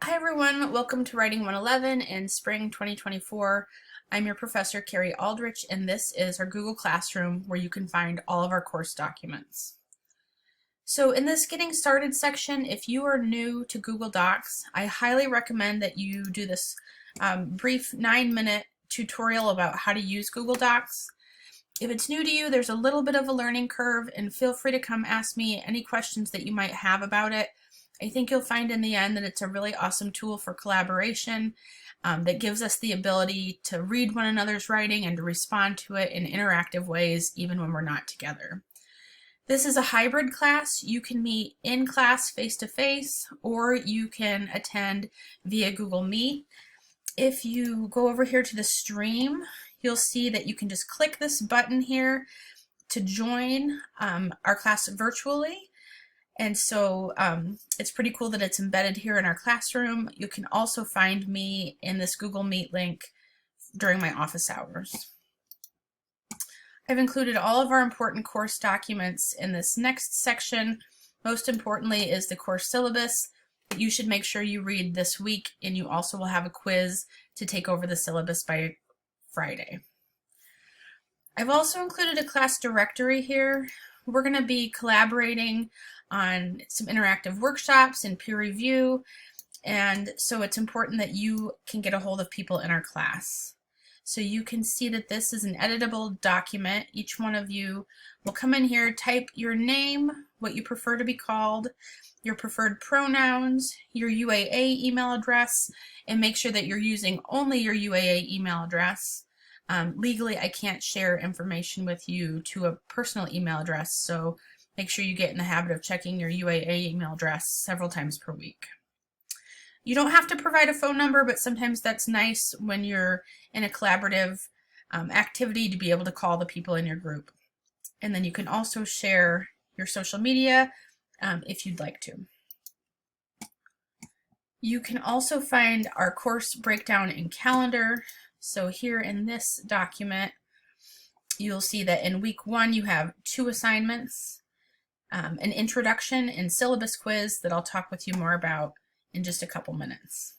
Hi everyone, welcome to Writing 111 in spring 2024. I'm your professor, Carrie Aldrich, and this is our Google Classroom where you can find all of our course documents. So in this Getting Started section, if you are new to Google Docs, I highly recommend that you do this brief 9-minute tutorial about how to use Google Docs. If it's new to you, there's a little bit of a learning curve, and feel free to come ask me any questions that you might have about it. I think you'll find in the end that it's a really awesome tool for collaboration that gives us the ability to read one another's writing and to respond to it in interactive ways even when we're not together. This is a hybrid class. You can meet in class face-to-face, or you can attend via Google Meet. If you go over here to the stream, you'll see that you can just click this button here to join our class virtually. And so it's pretty cool that it's embedded here in our classroom. You can also find me in this Google Meet link during my office hours. I've included all of our important course documents in this next section. Most importantly is the course syllabus that you should make sure you read this week, and you also will have a quiz to take over the syllabus by Friday. I've also included a class directory here. We're going to be collaborating on some interactive workshops and peer review, and so it's important that you can get a hold of people in our class. So you can see that this is an editable document. Each one of you will come in here, type your name, what you prefer to be called, your preferred pronouns, your UAA email address, and make sure that you're using only your UAA email address. Legally, I can't share information with you to a personal email address, so make sure you get in the habit of checking your UAA email address several times per week. You don't have to provide a phone number, but sometimes that's nice when you're in a collaborative activity to be able to call the people in your group. And then you can also share your social media if you'd like to. You can also find our course breakdown and calendar. So here in this document, you'll see that in week 1 you have 2 assignments, an introduction and syllabus quiz that I'll talk with you more about in just a couple minutes.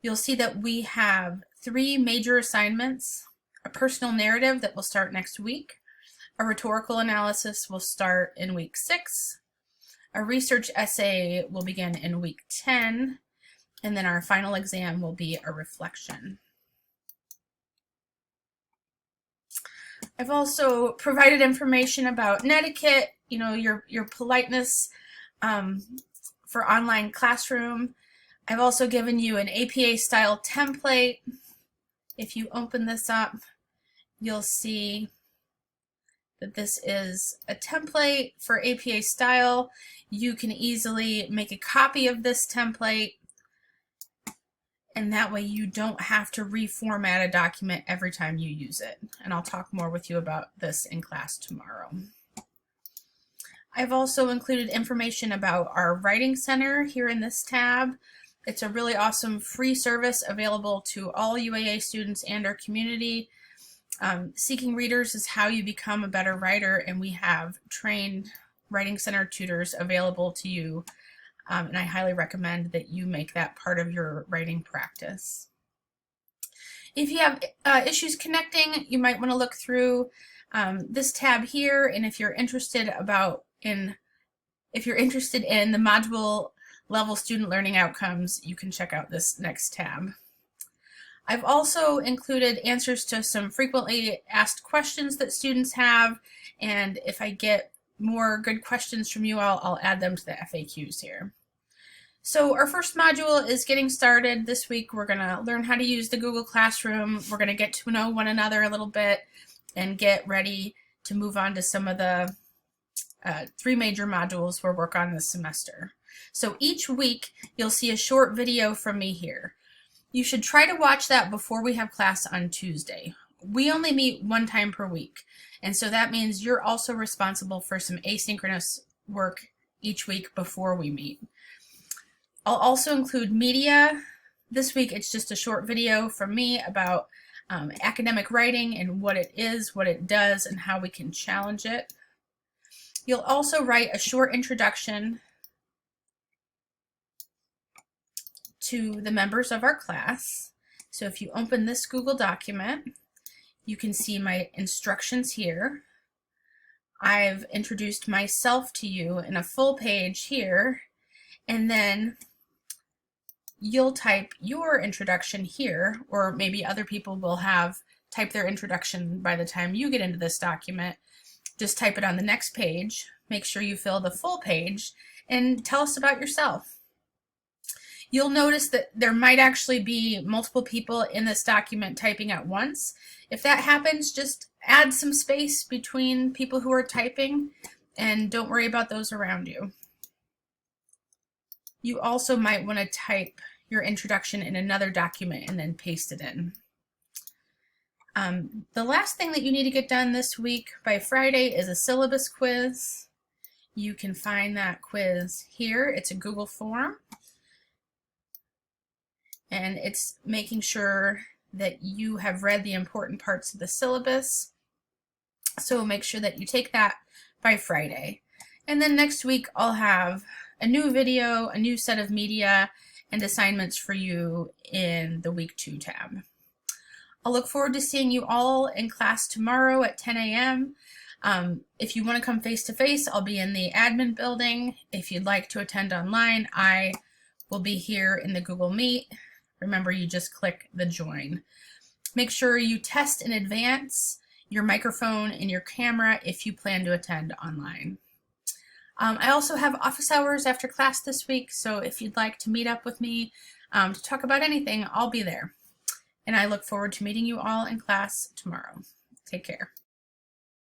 You'll see that we have 3 major assignments: a personal narrative that will start next week, a rhetorical analysis will start in week 6, a research essay will begin in week 10, and then our final exam will be a reflection. I've also provided information about netiquette, your politeness for online classroom. I've also given you an APA style template. If you open this up, you'll see that this is a template for APA style. You can easily make a copy of this template, and that way you don't have to reformat a document every time you use it. And I'll talk more with you about this in class tomorrow. I've also included information about our Writing Center here in this tab. It's a really awesome free service available to all UAA students and our community. Seeking Readers is how you become a better writer, and we have trained Writing Center tutors available to you. And I highly recommend that you make that part of your writing practice. If you have issues connecting, you might want to look through this tab here, and if you're interested in the module level student learning outcomes, you can check out this next tab. I've also included answers to some frequently asked questions that students have, and if I get more good questions from you, I'll add them to the FAQs here. So our first module is Getting Started. This week we're going to learn how to use the Google Classroom. We're going to get to know one another a little bit and get ready to move on to some of the 3 major modules we'll work on this semester. So each week you'll see a short video from me here. You should try to watch that before we have class on Tuesday. We only meet 1 time per week, and so that means you're also responsible for some asynchronous work each week before we meet. I'll also include media. This week it's just a short video from me about academic writing and what it is, what it does, and how we can challenge it. You'll also write a short introduction to the members of our class. So if you open this Google document, you can see my instructions here. I've introduced myself to you in a full page here, and then you'll type your introduction here, or maybe other people will have typed their introduction by the time you get into this document. Just type it on the next page. Make sure you fill the full page and tell us about yourself. You'll notice that there might actually be multiple people in this document typing at once. If that happens, just add some space between people who are typing and don't worry about those around you. You also might want to type your introduction in another document and then paste it in. The last thing that you need to get done this week by Friday is a syllabus quiz. You can find that quiz here. It's a Google form, and it's making sure that you have read the important parts of the syllabus. So make sure that you take that by Friday. And then next week I'll have a new video, a new set of media, and assignments for you in the Week 2 tab. I'll look forward to seeing you all in class tomorrow at 10 a.m. If you want to come face-to-face, I'll be in the admin building. If you'd like to attend online, I will be here in the Google Meet. Remember, you just click the join. Make sure you test in advance your microphone and your camera if you plan to attend online. I also have office hours after class this week, so if you'd like to meet up with me to talk about anything, I'll be there. And I look forward to meeting you all in class tomorrow. Take care.